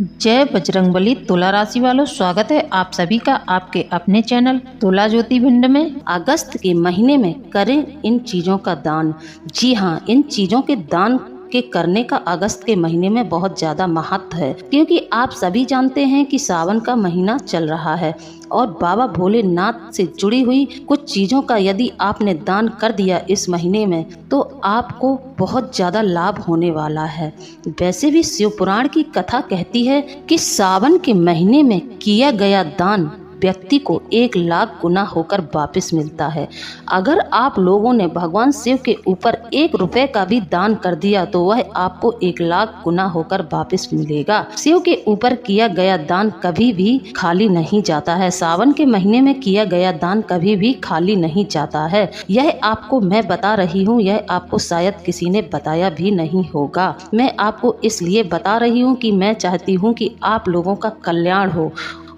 जय बजरंगबली। तुला राशि वालों, स्वागत है आप सभी का आपके अपने चैनल तुला ज्योतिर्भिंड में। अगस्त के महीने में करें इन चीज़ों का दान। जी हाँ, इन चीज़ों के दान के करने का अगस्त के महीने में बहुत ज़्यादा महत्व है, क्योंकि आप सभी जानते हैं कि सावन का महीना चल रहा है और बाबा भोलेनाथ से जुड़ी हुई कुछ चीज़ों का यदि आपने दान कर दिया इस महीने में तो आपको बहुत ज़्यादा लाभ होने वाला है। वैसे भी शिव पुराण की कथा कहती है कि सावन के महीने में किया गया दान व्यक्ति को 1,00,000 गुना होकर वापस मिलता है। अगर आप लोगों ने भगवान शिव के ऊपर 1 रुपए का भी दान कर दिया तो वह आपको 1,00,000 गुना होकर वापस मिलेगा। शिव के ऊपर किया गया दान कभी भी खाली नहीं जाता है। सावन के महीने में किया गया दान कभी भी खाली नहीं जाता है। यह आपको मैं बता रही हूँ, यह आपको शायद किसी ने बताया भी नहीं होगा। मैं आपको इसलिए बता रही हूँ कि मैं चाहती हूँ कि आप लोगों का कल्याण हो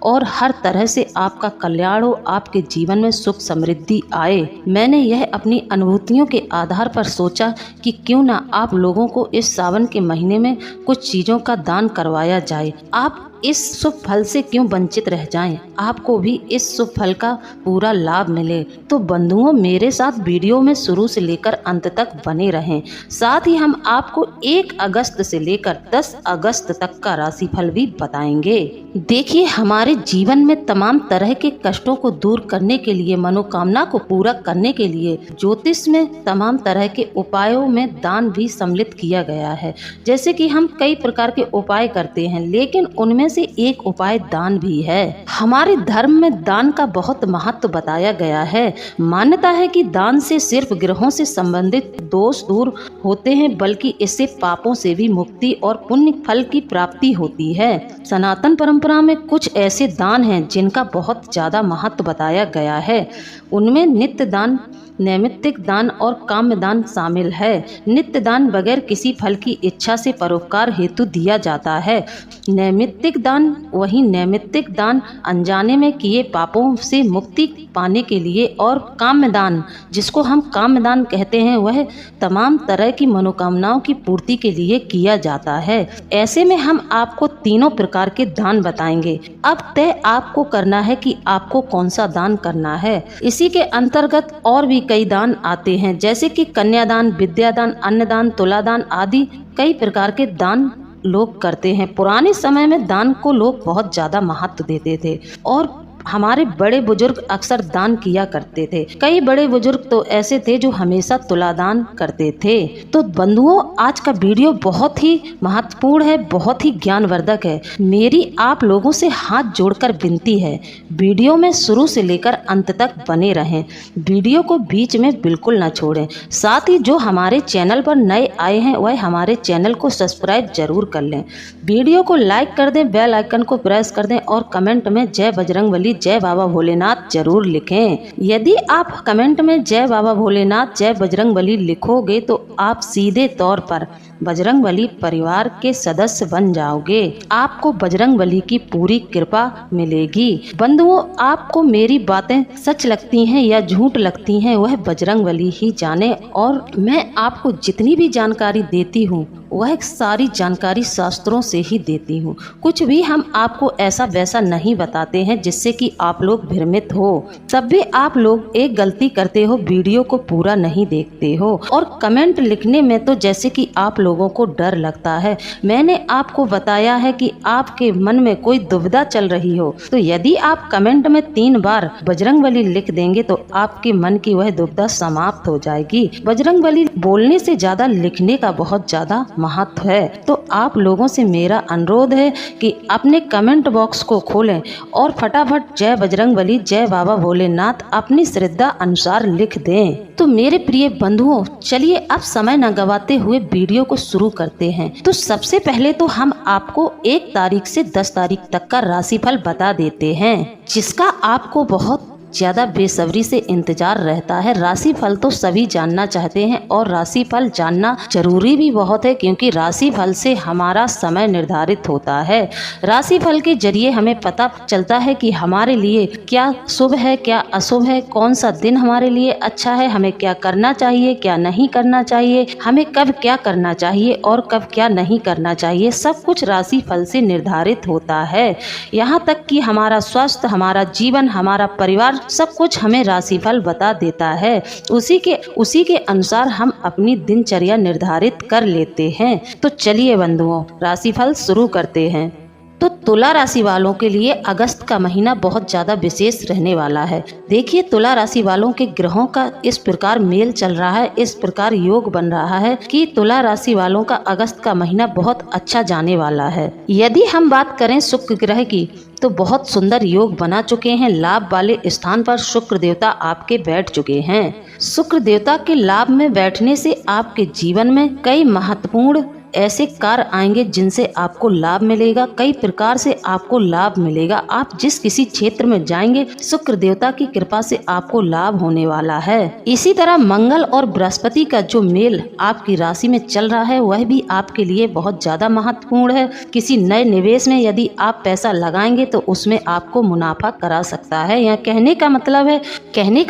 और हर तरह से आपका कल्याण हो, आपके जीवन में सुख समृद्धि आए। मैंने यह अपनी अनुभूतियों के आधार पर सोचा कि क्यों ना आप लोगों को इस सावन के महीने में कुछ चीज़ों का दान करवाया जाए। आप इस शुभ फल से क्यों वंचित रह जाएं? आपको भी इस शुभ फल का पूरा लाभ मिले। तो बंधुओं, मेरे साथ वीडियो में शुरू से लेकर अंत तक बने रहें। साथ ही हम आपको 1 अगस्त से लेकर 10 अगस्त तक का राशिफल भी बताएंगे। देखिए, हमारे जीवन में तमाम तरह के कष्टों को दूर करने के लिए, मनोकामना को पूरा करने के लिए ज्योतिष में तमाम तरह के उपायों में दान भी सम्मिलित किया गया है। जैसे कि हम कई प्रकार के उपाय करते हैं, लेकिन उनमें से एक उपाय दान भी है। हमारे धर्म में दान का बहुत महत्व बताया गया है। मान्यता है कि दान से सिर्फ ग्रहों से संबंधित दोष दूर होते हैं, बल्कि इससे पापों से भी मुक्ति और पुण्य फल की प्राप्ति होती है। सनातन परंपरा में कुछ ऐसे दान हैं जिनका बहुत ज्यादा महत्व बताया गया है। उनमें नित्य दान, नैमित्तिक दान और काम्य दान शामिल है। नित्य दान बगैर किसी फल की इच्छा से परोपकार हेतु दिया जाता है। नैमित्तिक दान, वही नैमित्तिक दान अनजाने में किए पापों से मुक्ति पाने के लिए, और काम्य दान, जिसको हम काम्य दान कहते हैं, वह तमाम तरह की मनोकामनाओं की पूर्ति के लिए किया जाता है। ऐसे में हम आपको तीनों प्रकार के दान बताएंगे। अब तय आपको करना है कि आपको कौन सा दान करना है। इसी के अंतर्गत और भी कई दान आते हैं, जैसे कि कन्यादान, विद्यादान, अन्नदान, तुलादान आदि कई प्रकार के दान लोग करते हैं। पुराने समय में दान को लोग बहुत ज्यादा महत्व देते थे और हमारे बड़े बुजुर्ग अक्सर दान किया करते थे। कई बड़े बुजुर्ग तो ऐसे थे जो हमेशा तुलादान करते थे। तो बंधुओं, आज का वीडियो बहुत ही महत्वपूर्ण है, बहुत ही ज्ञानवर्धक है। मेरी आप लोगों से हाथ जोड़कर विनती है, वीडियो में शुरू से लेकर अंत तक बने रहें। वीडियो को बीच में बिल्कुल न छोड़ें। साथ ही जो हमारे चैनल पर नए आए हैं वह हमारे चैनल को सब्सक्राइब जरूर कर लें। वीडियो को लाइक कर दें, बेल आइकन को प्रेस कर दें और कमेंट में जय बजरंगबली, जय बाबा भोलेनाथ जरूर लिखें। यदि आप कमेंट में जय बाबा भोलेनाथ, जय बजरंगबली लिखोगे तो आप सीधे तौर पर बजरंगबली परिवार के सदस्य बन जाओगे। आपको बजरंगबली की पूरी कृपा मिलेगी। बंधुओं, आपको मेरी बातें सच लगती हैं या झूठ लगती हैं वह बजरंगबली ही जाने, और मैं आपको जितनी भी जानकारी देती हूँ वह सारी जानकारी शास्त्रों से ही देती हूँ। कुछ भी हम आपको ऐसा वैसा नहीं बताते हैं जिससे कि आप लोग भ्रमित हो। सब भी आप लोग एक गलती करते हो, वीडियो को पूरा नहीं देखते हो और कमेंट लिखने में तो जैसे कि आप लोगों को डर लगता है। मैंने आपको बताया है कि आपके मन में कोई दुविधा चल रही हो तो यदि आप कमेंट में 3 बार बजरंगबली लिख देंगे तो आपके मन की वह दुविधा समाप्त हो जाएगी। बजरंगबली बोलने से ज्यादा लिखने का बहुत ज्यादा महत्व है। तो आप लोगों से मेरा अनुरोध है कि अपने कमेंट बॉक्स को खोलें और फटाफट जय बजरंगबली, जय बाबा भोलेनाथ अपनी श्रद्धा अनुसार लिख दें। तो मेरे प्रिय बंधुओं, चलिए अब समय न गवाते हुए वीडियो को शुरू करते हैं। तो सबसे पहले तो हम आपको 1 तारीख से 10 तारीख तक का राशिफल बता देते हैं, जिसका आपको बहुत ज़्यादा बेसब्री से इंतजार रहता है। राशिफल तो सभी जानना चाहते हैं और राशिफल जानना जरूरी भी बहुत है, क्योंकि राशिफल से हमारा समय निर्धारित होता है। राशिफल के जरिए हमें पता चलता है कि हमारे लिए क्या शुभ है, क्या अशुभ है, कौन सा दिन हमारे लिए अच्छा है, हमें क्या करना चाहिए, क्या नहीं करना चाहिए, हमें कब क्या करना चाहिए और कब क्या नहीं करना चाहिए। सब कुछ राशिफल से निर्धारित होता है। यहाँ तक कि हमारा स्वास्थ्य, हमारा जीवन, हमारा परिवार, सब कुछ हमें राशिफल बता देता है। उसी के अनुसार हम अपनी दिनचर्या निर्धारित कर लेते हैं। तो चलिए बंधुओं, राशिफल शुरू करते हैं। तो तुला राशि वालों के लिए अगस्त का महीना बहुत ज़्यादा विशेष रहने वाला है। देखिए, तुला राशि वालों के ग्रहों का इस प्रकार मेल चल रहा है, इस प्रकार योग बन रहा है कि तुला राशि वालों का अगस्त का महीना बहुत अच्छा जाने वाला है। यदि हम बात करें शुक्र ग्रह की, तो बहुत सुंदर योग बना चुके हैं। लाभ वाले स्थान पर शुक्र देवता आपके बैठ चुके हैं। शुक्र देवता के लाभ में बैठने से आपके जीवन में कई महत्वपूर्ण ऐसे कार्य आएंगे जिनसे आपको लाभ मिलेगा। कई प्रकार से आपको लाभ मिलेगा। आप जिस किसी क्षेत्र में जाएंगे, शुक्र देवता की कृपा से आपको लाभ होने वाला है। इसी तरह मंगल और बृहस्पति का जो मेल आपकी राशि में चल रहा है, वह भी आपके लिए बहुत ज्यादा महत्वपूर्ण है। किसी नए निवेश में यदि आप पैसा लगाएंगे तो उसमें आपको मुनाफा करा सकता है। यह कहने का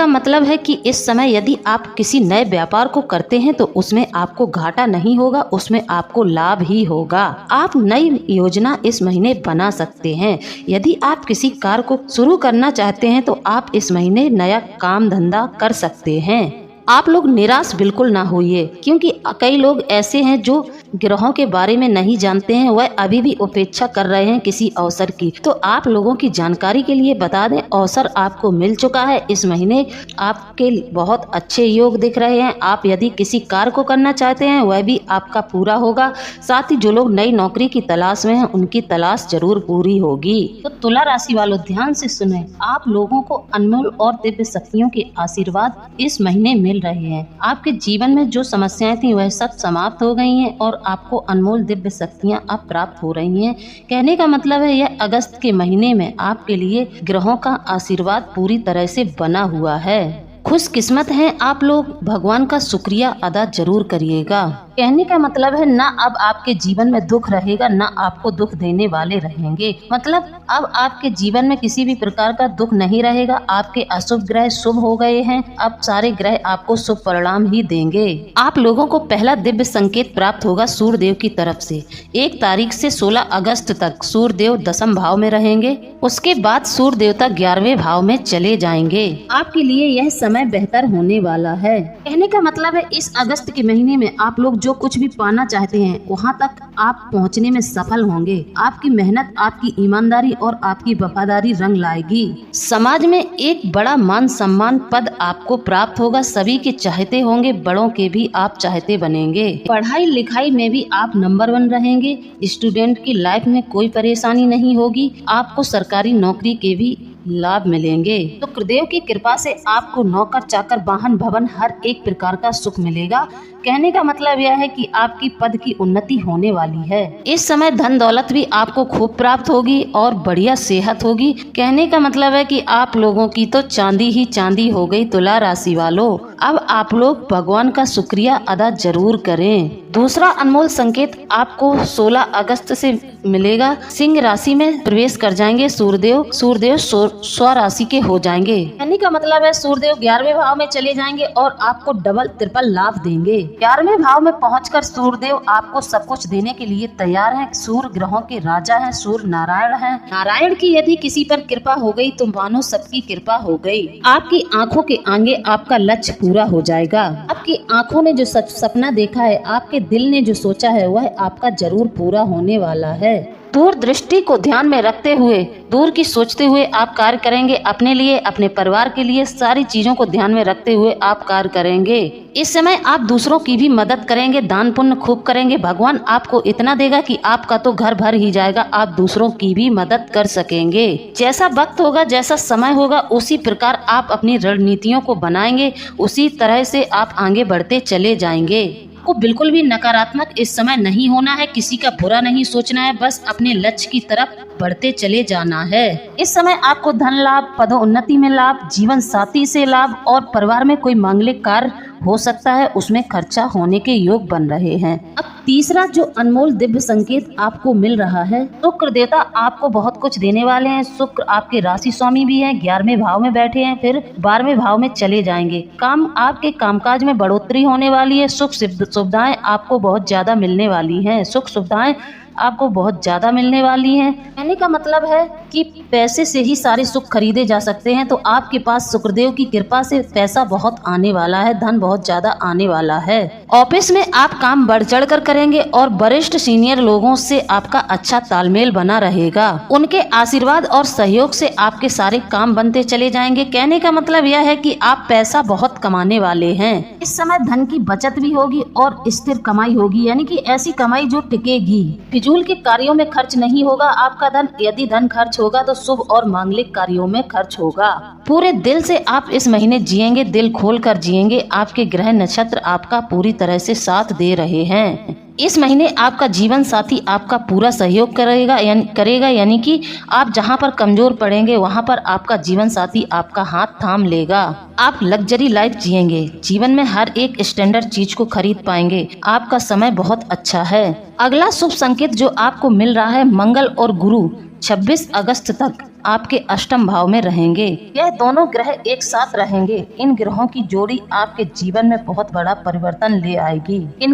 मतलब है कि इस समय यदि आप किसी नए व्यापार को करते हैं तो उसमें आपको घाटा नहीं होगा, उसमें आपको लाभ ही होगा। आप नई योजना इस महीने बना सकते हैं। यदि आप किसी कार्य को शुरू करना चाहते हैं तो आप इस महीने नया काम धंधा कर सकते हैं। आप लोग निराश बिल्कुल ना होइए, क्योंकि कई लोग ऐसे हैं जो ग्रहों के बारे में नहीं जानते हैं, वह अभी भी उपेक्षा कर रहे हैं किसी अवसर की। तो आप लोगों की जानकारी के लिए बता दें, अवसर आपको मिल चुका है। इस महीने आपके बहुत अच्छे योग दिख रहे हैं। आप यदि किसी कार्य को करना चाहते हैं, वह भी आपका पूरा होगा। साथ ही जो लोग नई नौकरी की तलाश में हैं, उनकी तलाश जरूर पूरी होगी। तो तुला राशि वालों, ध्यान से सुने, आप लोगों को अनमोल और दिव्य शक्तियों के आशीर्वाद इस महीने मिल रहे हैं। आपके जीवन में जो समस्याएं थी वह सब समाप्त हो गई हैं और आपको अनमोल दिव्य शक्तियां अब प्राप्त हो रही हैं। कहने का मतलब है, यह अगस्त के महीने में आपके लिए ग्रहों का आशीर्वाद पूरी तरह से बना हुआ है। खुशकिस्मत हैं आप लोग, भगवान का शुक्रिया अदा जरूर करिएगा। कहने का मतलब है, ना अब आपके जीवन में दुख रहेगा, ना आपको दुख देने वाले रहेंगे। मतलब अब आपके जीवन में किसी भी प्रकार का दुख नहीं रहेगा। आपके अशुभ ग्रह शुभ हो गए हैं। अब सारे ग्रह आपको शुभ परिणाम ही देंगे। आप लोगों को पहला दिव्य संकेत प्राप्त होगा सूर्यदेव की तरफ से। 1 तारीख से 16 अगस्त तक सूर्यदेव 10वें भाव में रहेंगे। उसके बाद सूर्य देवता 11वें भाव में चले जाएंगे। आपके लिए यह समय बेहतर होने वाला है। कहने का मतलब है, इस अगस्त के महीने में आप लोग जो कुछ भी पाना चाहते हैं, वहां तक आप पहुंचने में सफल होंगे। आपकी मेहनत, आपकी ईमानदारी और आपकी वफादारी रंग लाएगी। समाज में एक बड़ा मान सम्मान पद आपको प्राप्त होगा। सभी के चाहते होंगे, बड़ों के भी आप चाहते बनेंगे। पढ़ाई लिखाई में भी आप नंबर 1 रहेंगे। स्टूडेंट की लाइफ में कोई परेशानी नहीं होगी। आपको सरकारी नौकरी के भी लाभ मिलेंगे। तो गुरुदेव की कृपा से आपको नौकर चाकर वाहन भवन हर एक प्रकार का सुख मिलेगा। कहने का मतलब यह है कि आपकी पद की उन्नति होने वाली है। इस समय धन दौलत भी आपको खूब प्राप्त होगी और बढ़िया सेहत होगी। कहने का मतलब है कि आप लोगों की तो चांदी ही चांदी हो गई तुला राशि वालों। अब आप लोग भगवान का शुक्रिया अदा जरूर करें। दूसरा अनमोल संकेत आपको 16 अगस्त से मिलेगा। सिंह राशि में प्रवेश कर जाएंगे सूर्यदेव स्व राशि के हो जाएंगे। कहने का मतलब है, सूर्यदेव 11वें भाव में चले जाएंगे और आपको डबल ट्रिपल लाभ देंगे। 11वें भाव में पहुंचकर सूर्यदेव आपको सब कुछ देने के लिए तैयार हैं। सूर्य ग्रहों के राजा हैं, सूर्य नारायण हैं। नारायण की यदि किसी पर कृपा हो गई तो मानो सबकी कृपा हो गई। आपकी आंखों के आगे आपका लक्ष्य पूरा हो जाएगा। आपकी आंखों ने जो सपना देखा है, आपके दिल ने जो सोचा है, वह आपका जरूर पूरा होने वाला है। दूरदृष्टि को ध्यान में रखते हुए, दूर की सोचते हुए आप कार्य करेंगे। अपने लिए, अपने परिवार के लिए सारी चीजों को ध्यान में रखते हुए आप कार्य करेंगे। इस समय आप दूसरों की भी मदद करेंगे, दान पुण्य खूब करेंगे। भगवान आपको इतना देगा कि आपका तो घर भर ही जाएगा। आप दूसरों की भी मदद कर सकेंगे। जैसा वक्त होगा, जैसा समय होगा, उसी प्रकार आप अपनी रणनीतियों को बनाएंगे। उसी तरह से आप आगे बढ़ते चले जाएंगे। को बिल्कुल भी नकारात्मक इस समय नहीं होना है। किसी का बुरा नहीं सोचना है। बस अपने लक्ष्य की तरफ बढ़ते चले जाना है। इस समय आपको धन लाभ, पदोन्नति में लाभ, जीवन साथी से लाभ और परिवार में कोई मांगलिक कार्य हो सकता है, उसमें खर्चा होने के योग बन रहे हैं। अब तीसरा जो अनमोल दिव्य संकेत आपको मिल रहा है, शुक्र देवता आपको बहुत कुछ देने वाले हैं। शुक्र आपके राशि स्वामी भी हैं, 11वें भाव में बैठे हैं, फिर 12वें भाव में चले जाएंगे। आपके कामकाज में बढ़ोतरी होने वाली है। सुख सुविधाएं आपको बहुत ज्यादा मिलने वाली हैं। सुख सुविधाएं आपको बहुत ज्यादा मिलने वाली हैं। कहने का मतलब है कि पैसे से ही सारे सुख खरीदे जा सकते हैं। तो आपके पास शुक्रदेव की कृपा से पैसा बहुत आने वाला है, धन बहुत ज्यादा आने वाला है। ऑफिस में आप काम बढ़ चढ़ कर करेंगे और वरिष्ठ सीनियर लोगों से आपका अच्छा तालमेल बना रहेगा। उनके आशीर्वाद और सहयोग से आपके सारे काम बनते चले जाएंगे। कहने का मतलब यह है कि आप पैसा बहुत कमाने वाले हैं। इस समय धन की बचत भी होगी और स्थिर कमाई होगी, यानी कि ऐसी कमाई जो टिकेगी। फिजूल के कार्यों में खर्च नहीं होगा आपका धन। यदि धन खर्च होगा तो शुभ और मांगलिक कार्यों में खर्च होगा। पूरे दिल से आप इस महीने जिएंगे, दिल खोल कर जिएंगे। आपके ग्रह नक्षत्र आपका पूरी तरह से साथ दे रहे हैं। इस महीने आपका जीवन साथी आपका पूरा सहयोग करेगा, यानी कि आप जहां पर कमजोर पड़ेंगे वहां पर आपका जीवन साथी आपका हाथ थाम लेगा। आप लग्जरी लाइफ जिएंगे, जीवन में हर एक स्टैंडर्ड चीज को खरीद पाएंगे। आपका समय बहुत अच्छा है। अगला शुभ संकेत जो आपको मिल रहा है, मंगल और गुरु 26 अगस्त तक आपके अष्टम भाव में रहेंगे। यह दोनों ग्रह एक साथ रहेंगे। इन ग्रहों की जोड़ी आपके जीवन में बहुत बड़ा परिवर्तन ले आएगी। इन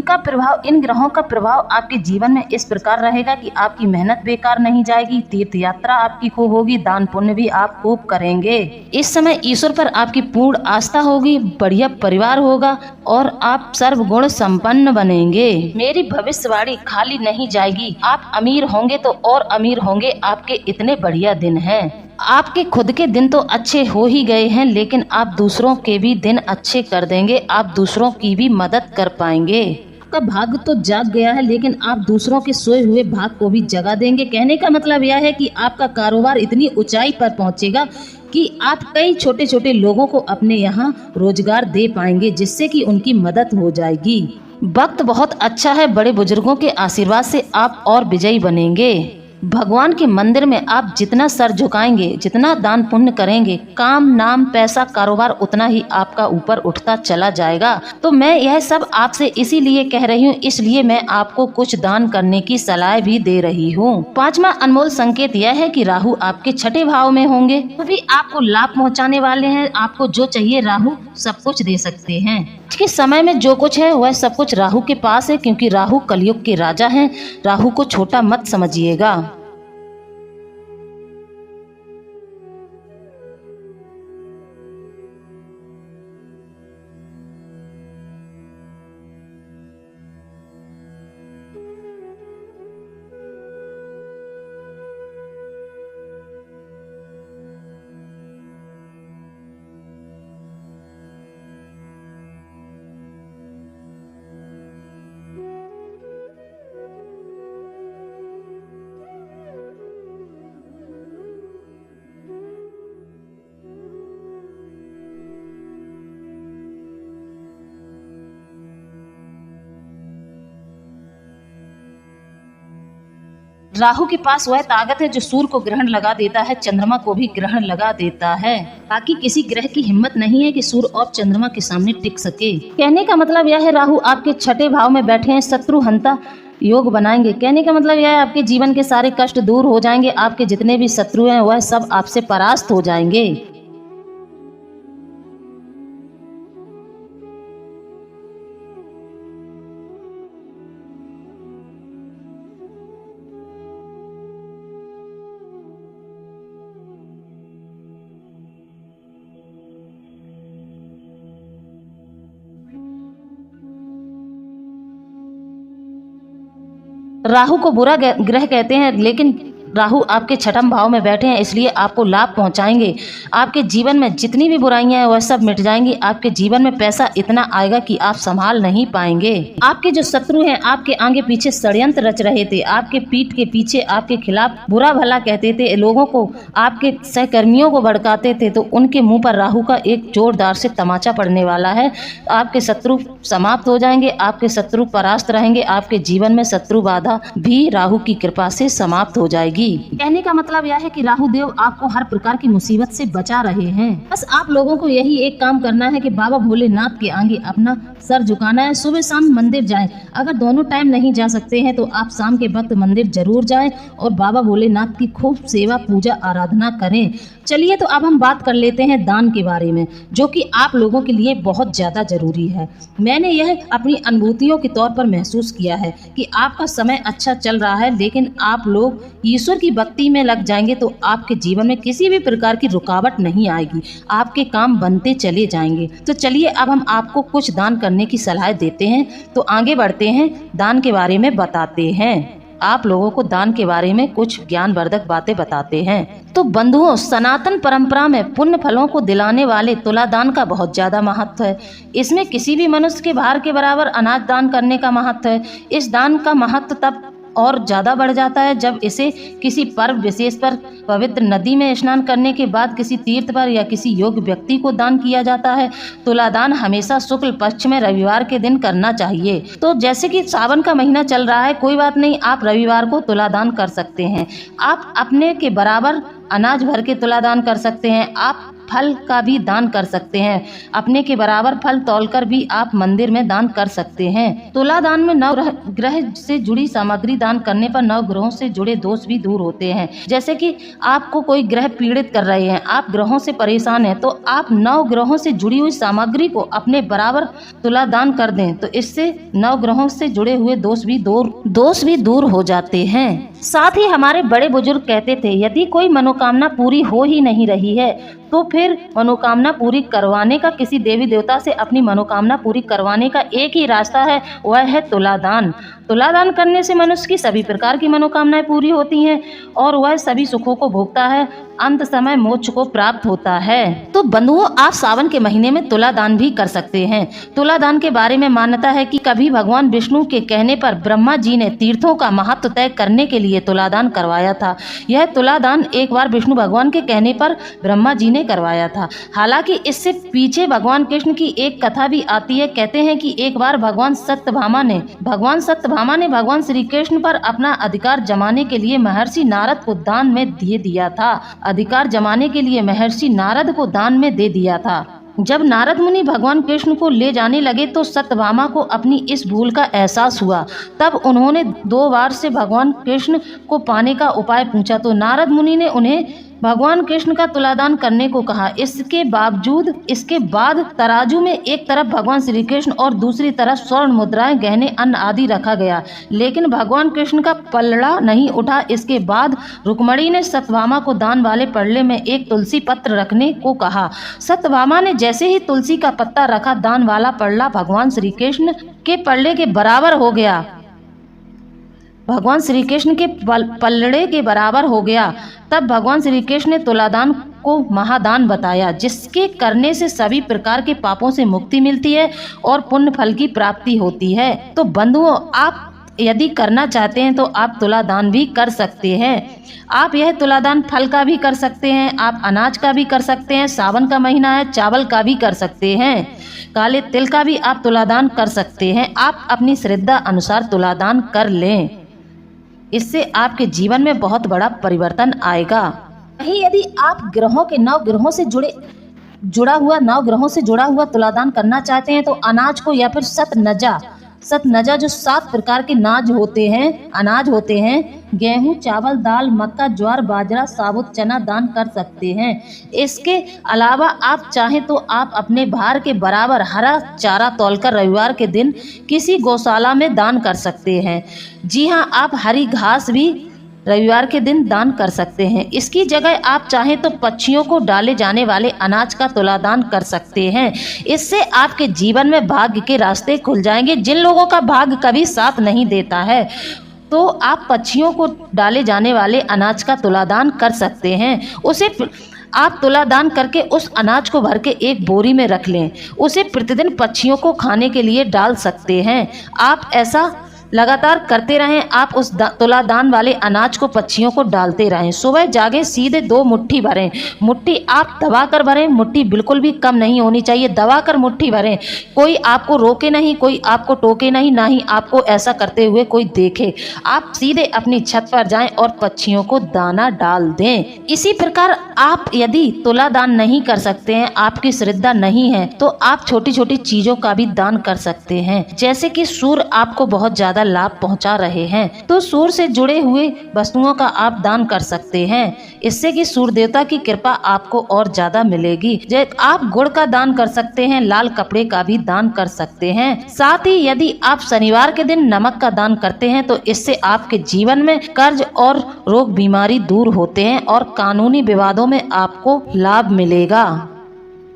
ग्रहों का प्रभाव आपके जीवन में इस प्रकार रहेगा कि आपकी मेहनत बेकार नहीं जाएगी। तीर्थ यात्रा आपकी खूब होगी, दान पुण्य भी आप खूब करेंगे। इस समय ईश्वर पर आपकी पूर्ण आस्था होगी, बढ़िया परिवार होगा और आप सर्वगुण संपन्न बनेंगे। मेरी भविष्यवाणी खाली नहीं जाएगी। आप अमीर होंगे तो और अमीर होंगे। आपके इतने बढ़िया दिन हैं। आपके खुद के दिन तो अच्छे हो ही गए हैं, लेकिन आप दूसरों के भी दिन अच्छे कर देंगे। आप दूसरों की भी मदद कर पाएंगे। आपका भाग्य तो जाग गया है, लेकिन आप दूसरों के सोए हुए भाग को भी जगा देंगे। कहने का मतलब यह है कि आपका कारोबार इतनी ऊंचाई पर पहुंचेगा कि आप कई छोटे छोटे लोगों को अपने यहाँ रोजगार दे पाएंगे, जिससे कि उनकी मदद हो जाएगी। वक्त बहुत अच्छा है। बड़े बुजुर्गों के आशीर्वाद से आप और विजयी बनेंगे। भगवान के मंदिर में आप जितना सर झुकाएंगे, जितना दान पुण्य करेंगे, काम, नाम, पैसा, कारोबार उतना ही आपका ऊपर उठता चला जाएगा। तो मैं यह सब आपसे इसीलिए कह रही हूँ, इसलिए मैं आपको कुछ दान करने की सलाह भी दे रही हूँ। पांचवा अनमोल संकेत यह है कि राहु आपके छठे भाव में होंगे, तो भी आपको लाभ पहुँचाने वाले हैं। आपको जो चाहिए राहु सब कुछ दे सकते हैं। आज के समय में जो कुछ है वह सब कुछ राहु के पास है, क्योंकि राहु कलयुग के राजा हैं। राहु को छोटा मत समझिएगा। राहु के पास वह ताकत है जो सूर्य को ग्रहण लगा देता है, चंद्रमा को भी ग्रहण लगा देता है। बाकी किसी ग्रह की हिम्मत नहीं है कि सूर्य और चंद्रमा के सामने टिक सके। कहने का मतलब यह है राहु आपके छठे भाव में बैठे हैं, शत्रु हंता योग बनाएंगे। कहने का मतलब यह है आपके जीवन के सारे कष्ट दूर हो जाएंगे। आपके जितने भी शत्रु हैं वह सब आपसे परास्त हो जाएंगे। राहु को बुरा ग्रह कहते हैं, लेकिन राहु आपके छठम भाव में बैठे हैं, इसलिए आपको लाभ पहुंचाएंगे। आपके जीवन में जितनी भी बुराइयां हैं वह सब मिट जाएंगी। आपके जीवन में पैसा इतना आएगा कि आप संभाल नहीं पाएंगे। आपके जो शत्रु हैं आपके आगे पीछे षड्यंत्र रच रहे थे, आपके पीठ के पीछे आपके खिलाफ बुरा भला कहते थे, लोगों को, आपके सहकर्मियों को भड़काते थे, तो उनके मुंह पर राहु का एक जोरदार से तमाचा पड़ने वाला है। आपके शत्रु समाप्त हो जाएंगे, आपके शत्रु परास्त रहेंगे। आपके जीवन में शत्रु बाधा भी राहु की कृपा से समाप्त हो जाएगी। जाएगी। कहने का मतलब यह है कि राहु देव आपको हर प्रकार की मुसीबत से बचा रहे हैं। बस आप लोगों को यही एक काम करना है कि बाबा भोलेनाथ के आगे अपना सर झुकाना है। सुबह शाम मंदिर जाएं। अगर दोनों टाइम नहीं जा सकते हैं तो आप शाम के वक्त मंदिर जरूर जाएं और बाबा भोलेनाथ की खूब सेवा पूजा आराधना करें। चलिए तो अब हम बात कर लेते हैं दान के बारे में, जो कि आप लोगों के लिए बहुत ज़्यादा ज़रूरी है। मैंने यह अपनी अनुभूतियों के तौर पर महसूस किया है कि आपका समय अच्छा चल रहा है, लेकिन आप लोग ईश्वर की भक्ति में लग जाएंगे तो आपके जीवन में किसी भी प्रकार की रुकावट नहीं आएगी, आपके काम बनते चले जाएंगे। तो चलिए अब हम आपको कुछ दान करने की सलाह देते हैं। तो आगे बढ़ते हैं, दान के बारे में बताते हैं। आप लोगों को दान के बारे में कुछ ज्ञानवर्धक बातें बताते हैं। तो बंधुओं, सनातन परंपरा में पुण्य फलों को दिलाने वाले तुला दान का बहुत ज्यादा महत्व है। इसमें किसी भी मनुष्य के भार के बराबर अनाज दान करने का महत्व है। इस दान का महत्व तब और ज़्यादा बढ़ जाता है जब इसे किसी पर्व विशेष पर, पवित्र नदी में स्नान करने के बाद, किसी तीर्थ पर या किसी योग्य व्यक्ति को दान किया जाता है। तुलादान हमेशा शुक्ल पक्ष में रविवार के दिन करना चाहिए। तो जैसे कि सावन का महीना चल रहा है, कोई बात नहीं, आप रविवार को तुलादान कर सकते हैं। आप अपने के बराबर अनाज भर के तुलादान कर सकते हैं। आप फल का भी दान कर सकते हैं। अपने के बराबर फल तौलकर भी आप मंदिर में दान कर सकते हैं। तुला दान में नव ग्रह से जुड़ी सामग्री दान करने पर नव ग्रहों से जुड़े दोष भी दूर होते हैं। जैसे कि आपको कोई ग्रह पीड़ित कर रहे हैं, आप ग्रहों से परेशान हैं, तो आप नव ग्रहों से जुड़ी हुई सामग्री को अपने बराबर तुला दान कर दें, तो इससे नव ग्रहों से जुड़े हुए दोष भी दूर हो जाते हैं। साथ ही हमारे बड़े बुजुर्ग कहते थे, यदि कोई मनोकामना पूरी हो ही नहीं रही है तो फिर मनोकामना पूरी करवाने का, किसी देवी देवता से अपनी मनोकामना पूरी करवाने का एक ही रास्ता है, वह है तुलादान। तुलादान करने से मनुष्य की सभी प्रकार की मनोकामनाएं पूरी होती हैं और वह सभी सुखों को भोगता है, अंत समय मोक्ष को प्राप्त होता है। तो बंधुओं, आप सावन के महीने में तुलादान भी कर सकते हैं। तुलादान के बारे में मान्यता है कि कभी भगवान विष्णु के कहने पर ब्रह्मा जी ने तीर्थों का महत्व तय करने के लिए तुलादान करवाया था। यह तुलादान एक बार विष्णु भगवान के कहने पर ब्रह्मा जी ने करवाया था। हालांकि इससे पीछे भगवान कृष्ण की एक कथा भी आती है। कहते हैं कि एक बार भगवान सत्यभामा ने भगवान श्री कृष्ण पर अपना अधिकार जमाने के लिए महर्षि नारद को दान में दे दिया था। जब नारद मुनि भगवान कृष्ण को ले जाने लगे तो सत्यभामा को अपनी इस भूल का एहसास हुआ। तब उन्होंने 2 बार से भगवान कृष्ण को पाने का उपाय पूछा, तो नारद मुनि ने उन्हें भगवान कृष्ण का तुलादान करने को कहा। इसके बाद तराजू में एक तरफ भगवान श्री कृष्ण और दूसरी तरफ स्वर्ण मुद्राएं, गहने, अन्न आदि रखा गया, लेकिन भगवान कृष्ण का पलड़ा नहीं उठा। इसके बाद रुक्मणी ने सत्यभामा को दान वाले पल्ले में एक तुलसी पत्र रखने को कहा। सत्यभामा ने जैसे ही तुलसी का पत्ता रखा, दान वाला पल्ला भगवान श्री कृष्ण के पल्ले के बराबर हो गया। भगवान श्री कृष्ण के पलड़े के बराबर हो गया। तब भगवान श्री कृष्ण ने तुलादान को महादान बताया, जिसके करने से सभी प्रकार के पापों से मुक्ति मिलती है और पुण्य फल की प्राप्ति होती है। तो बंधुओं, आप यदि करना चाहते हैं तो आप तुलादान भी कर सकते हैं। आप यह तुलादान फल का भी कर सकते हैं, आप अनाज का भी कर सकते हैं, सावन का महीना है, चावल का भी कर सकते हैं, काले तिल का भी आप तुलादान कर सकते हैं। आप अपनी श्रद्धा अनुसार तुलादान कर लें, इससे आपके जीवन में बहुत बड़ा परिवर्तन आएगा। वहीं यदि आप ग्रहों के 9 ग्रहों से जुड़ा हुआ तुलादान करना चाहते हैं तो अनाज को या फिर सतनजा जो 7 प्रकार के अनाज होते हैं, गेहूं, चावल, दाल, मक्का, ज्वार, बाजरा, साबुत चना दान कर सकते हैं। इसके अलावा आप चाहें तो आप अपने भार के बराबर हरा चारा तौलकर रविवार के दिन किसी गौशाला में दान कर सकते हैं। जी हाँ, आप हरी घास भी रविवार के दिन दान कर सकते हैं। इसकी जगह आप चाहें तो पक्षियों को डाले जाने वाले अनाज का तुलादान कर सकते हैं। इससे आपके जीवन में भाग्य के रास्ते खुल जाएंगे। जिन लोगों का भाग्य कभी साथ नहीं देता है, तो आप पक्षियों को डाले जाने वाले अनाज का तुलादान कर सकते हैं। आप तुलादान करके उस अनाज को भर के एक बोरी में रख लें, उसे प्रतिदिन पक्षियों को खाने के लिए डाल सकते हैं। आप ऐसा लगातार करते रहें। आप उस तुला दान वाले अनाज को पक्षियों को डालते रहें। सुबह जागे सीधे 2 मुट्ठी भरें। मुट्ठी आप दबा कर भरें, मुट्ठी बिल्कुल भी कम नहीं होनी चाहिए, दबा कर मुट्ठी भरें। कोई आपको रोके नहीं, कोई आपको टोके नहीं, ना ही आपको ऐसा करते हुए कोई देखे। आप सीधे अपनी छत पर जाएं और पक्षियों को दाना डाल दें। इसी प्रकार आप यदि तुला दान नहीं कर सकते हैं, आपकी श्रद्धा नहीं है, तो आप छोटी छोटी चीजों का भी दान कर सकते हैं। जैसे कि सूर्य आपको बहुत ज्यादा लाभ पहुंचा रहे हैं, तो सूर्य से जुड़े हुए वस्तुओं का आप दान कर सकते हैं। इससे कि सूर्य देवता की कृपा आपको और ज्यादा मिलेगी। आप गुड़ का दान कर सकते हैं, लाल कपड़े का भी दान कर सकते हैं। साथ ही यदि आप शनिवार के दिन नमक का दान करते हैं तो इससे आपके जीवन में कर्ज और रोग बीमारी दूर होते हैं और कानूनी विवादों में आपको लाभ मिलेगा।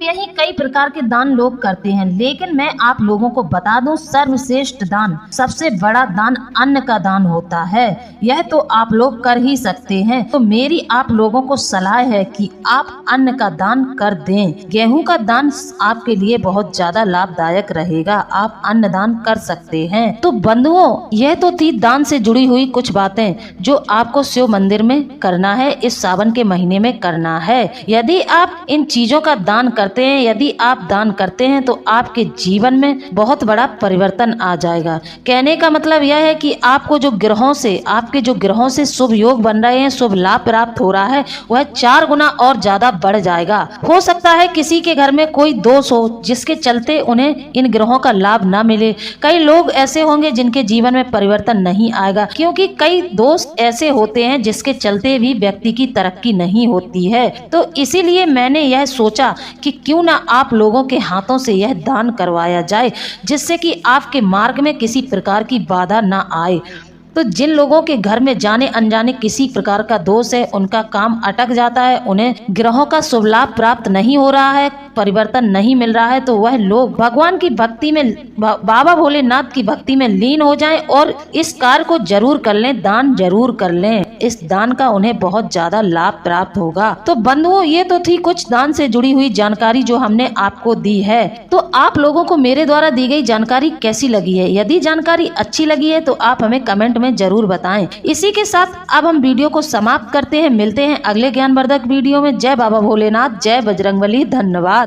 यही कई प्रकार के दान लोग करते हैं, लेकिन मैं आप लोगों को बता दूं, सर्वश्रेष्ठ दान, सबसे बड़ा दान अन्न का दान होता है। यह तो आप लोग कर ही सकते हैं। तो मेरी आप लोगों को सलाह है कि आप अन्न का दान कर दें। गेहूं का दान आपके लिए बहुत ज्यादा लाभदायक रहेगा, आप अन्न दान कर सकते हैं। तो बंधुओं, यह तो थी दान से जुड़ी हुई कुछ बातें जो आपको शिव मंदिर में करना है, इस सावन के महीने में करना है। यदि आप इन चीजों का दान करते हैं, यदि आप दान करते हैं, तो आपके जीवन में बहुत बड़ा परिवर्तन आ जाएगा। कहने का मतलब यह है कि आपको आपके जो ग्रहों से शुभ योग बन रहे हैं, शुभ लाभ प्राप्त हो रहा है, वह 4 गुना और ज्यादा बढ़ जाएगा। हो सकता है किसी के घर में कोई दोष हो जिसके चलते उन्हें इन ग्रहों का लाभ न मिले। कई लोग ऐसे होंगे जिनके जीवन में परिवर्तन नहीं आएगा, क्योंकि कई दोष ऐसे होते हैं जिसके चलते भी व्यक्ति की तरक्की नहीं होती है। तो इसीलिए मैंने यह सोचा कि क्यों ना आप लोगों के हाथों से यह दान करवाया जाए, जिससे कि आपके मार्ग में किसी प्रकार की बाधा ना आए। तो जिन लोगों के घर में जाने अनजाने किसी प्रकार का दोष है, उनका काम अटक जाता है, उन्हें ग्रहों का शुभ लाभ प्राप्त नहीं हो रहा है, परिवर्तन नहीं मिल रहा है, तो वह लोग भगवान की भक्ति में, बाबा भोलेनाथ की भक्ति में लीन हो जाएं और इस कार्य को जरूर कर लें, दान जरूर कर लें। इस दान का उन्हें बहुत ज्यादा लाभ प्राप्त होगा। तो बंधुओं, ये तो थी कुछ दान से जुड़ी हुई जानकारी जो हमने आपको दी है। तो आप लोगों को मेरे द्वारा दी गई जानकारी कैसी लगी है? यदि जानकारी अच्छी लगी है तो आप हमें कमेंट में जरूर बताएं। इसी के साथ अब हम वीडियो को समाप्त करते हैं। मिलते हैं अगले ज्ञानवर्धक वीडियो में। जय बाबा भोलेनाथ, जय बजरंगबली, धन्यवाद।